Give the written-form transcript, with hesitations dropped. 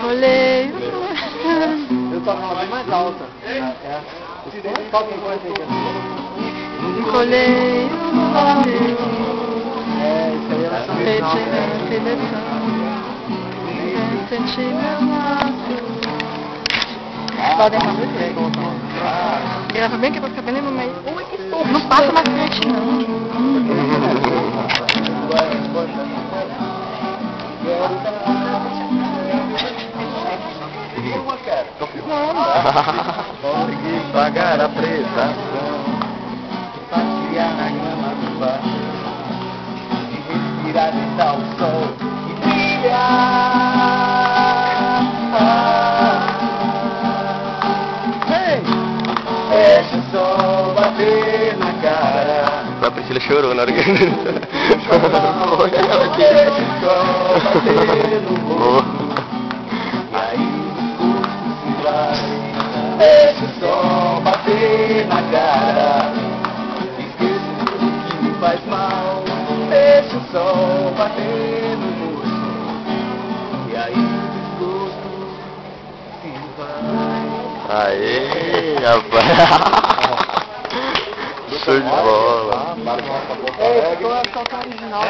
Olhei. Eu toco ela bem mais alta. Qual que é a coisa aí? Colhei. Isso aí ela Senti meu lado. Valdemar. Grava bem que eu vou ficar bem no meio. Não passa mais frente, não. Pagar a prestação, passear na grama do bar, e respirar e dar o sol e brilhar. Deixa o sol bater na cara. A Priscila chorou na hora que... Deixa o sol bater no rosto. E aí os custos se vai. Deixa o sol bater na cara. Esqueça tudo que me faz mal. Deixa o sol bater no rosto. E aí o desgosto se vai. Aê, rapaz! Show de bola! É, ficou a original.